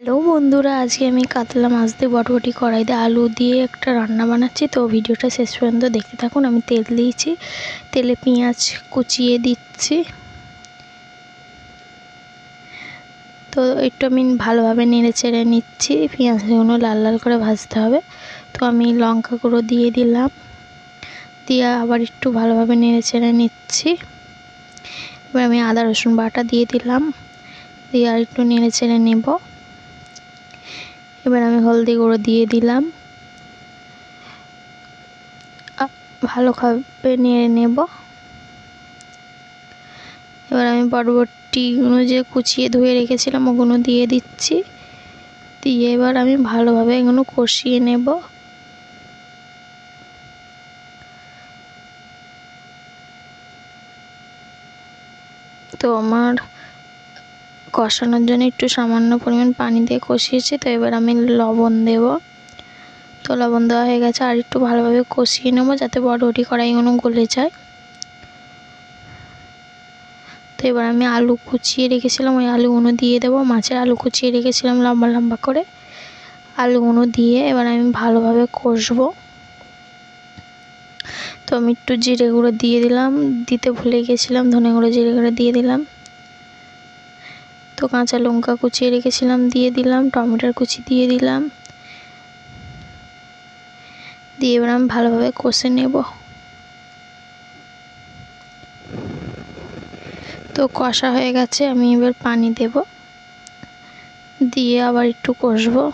Hello বন্ধুরা, আজকে আমি কাতলা মাছ দিয়ে বটবটি কড়াই দিয়ে আলু দিয়ে একটা রান্না বানাচ্ছি। তো ভিডিওটা শেষ পর্যন্ত দেখতে থাকুন। আমি তেল দিয়েছি, তেলে পেঁয়াজ কুচিয়ে দিচ্ছি। তো একটু আমি ভালোভাবে নেড়ে চেড়ে নিচ্ছি। পেঁয়াজগুলো লাল লাল করে ভাজতে হবে। তো আমি লঙ্কা গুঁড়ো দিয়ে দিলাম, দিয়ে আবার একটু ভালোভাবে নেড়ে চেড়ে নিচ্ছি। এবার আমি আদা রসুন বাটা দিয়ে দিলাম, দিয়ে আর একটু নেড়ে চেড়ে নেব। এবার আমি হলদি গুঁড়ো দিয়ে দিলাম, ভালোভাবে নেড়ে নেব। এবার আমি বরবটিগুলো যে কুচিয়ে ধুয়ে রেখেছিলাম ওগুলো দিয়ে দিচ্ছি, দিয়ে এবার আমি ভালোভাবে এগুলো কষিয়ে নেব। তো আমার কষানোর জন্য একটু সামান্য পরিমাণ পানি দিয়ে কষিয়েছি। তো এবার আমি লবণ দেব। তো লবণ দেওয়া হয়ে গেছে, আর একটু ভালোভাবে কষিয়ে নেব যাতে বরবটি কড়াইগুলো গলে যায়। তো এবার আমি আলু কুচিয়ে রেখেছিলাম, ওই আলুগুলো দিয়ে দেবো। মাছের আলু কুচিয়ে রেখেছিলাম লম্বা লম্বা করে, আলুগুলো দিয়ে এবার আমি ভালোভাবে কষবো। তো আমি একটু জিরে গুঁড়ো দিয়ে দিলাম, দিতে ভুলে গেছিলাম, ধনে গুঁড়ো জিরে গুঁড়ো দিয়ে দিলাম। তো কাঁচা লঙ্কা কুচিয়ে রেখেছিলাম দিয়ে দিলাম, টমেটোর কুচি দিয়ে দিলাম, দিয়ে এবার আমি ভালোভাবে কষে নেব। তো কষা হয়ে গেছে, আমি এবার পানি দেব, দিয়ে আবার একটু কষবো।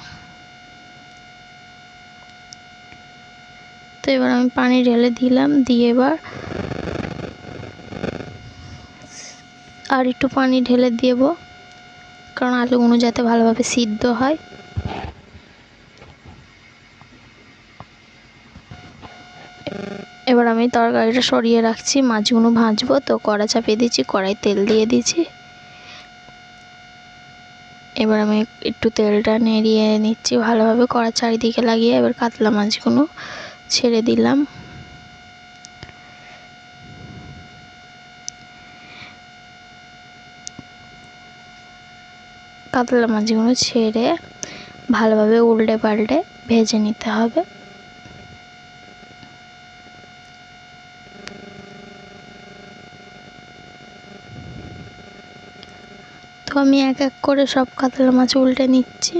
তো এবার আমি পানি ঢেলে দিলাম, দিয়ে এবার আর একটু পানি ঢেলে দেব, কারণ আলুগুলো যাতে ভালোভাবে সিদ্ধ হয়। এবার আমি তরকারিটা সরিয়ে রাখছি, মাছগুলো ভাজবো। তো কড়া চাপিয়ে দিচ্ছি, কড়াই তেল দিয়ে দিচ্ছি। এবার আমি একটু তেলটা নেড়িয়ে নিচ্ছি ভালোভাবে, কড়ার চারিদিকে লাগিয়ে। এবার কাতলা মাছগুলো ছেড়ে দিলাম। কাতলা মাছগুলো ছেড়ে ভালোভাবে উল্টে পাল্টে ভেজে নিতে হবে। তো আমি এক এক করে সব কাতলা মাছ উল্টে নিচ্ছি।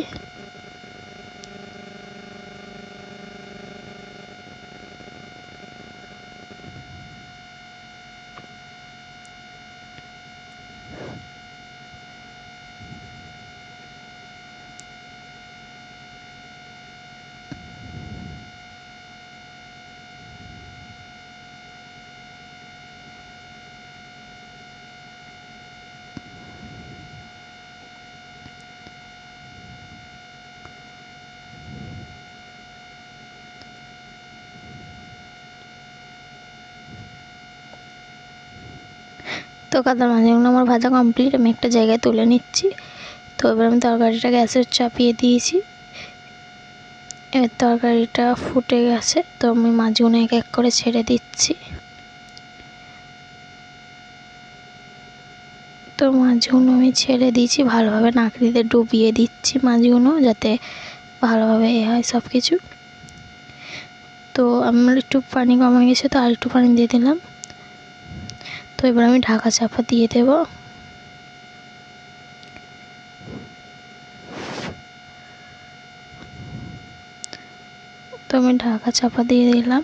তো কাতলা মাছগুলো আমার ভাজা কমপ্লিট, আমি একটা জায়গায় তুলে নিচ্ছি। তো এবার আমি তরকারিটা গ্যাসে চাপিয়ে দিয়েছি। এবার তরকারিটা ফুটে গেছে, তো আমি মাছগুলো এক এক করে ছেড়ে দিচ্ছি। তো মাছগুলো আমি ছেড়ে দিয়েছি, ভালোভাবে নাকড়িতে ডুবিয়ে দিচ্ছি মাছগুলো, যাতে ভালোভাবে হয় সব কিছু। তো আমার একটু পানি কমে গেছে, তো আর একটু পানি দিয়ে দিলাম। তো এবার আমি ঢাকা চাপা দিয়ে দেব। তো আমি ঢাকা চাপা দিয়ে দিলাম।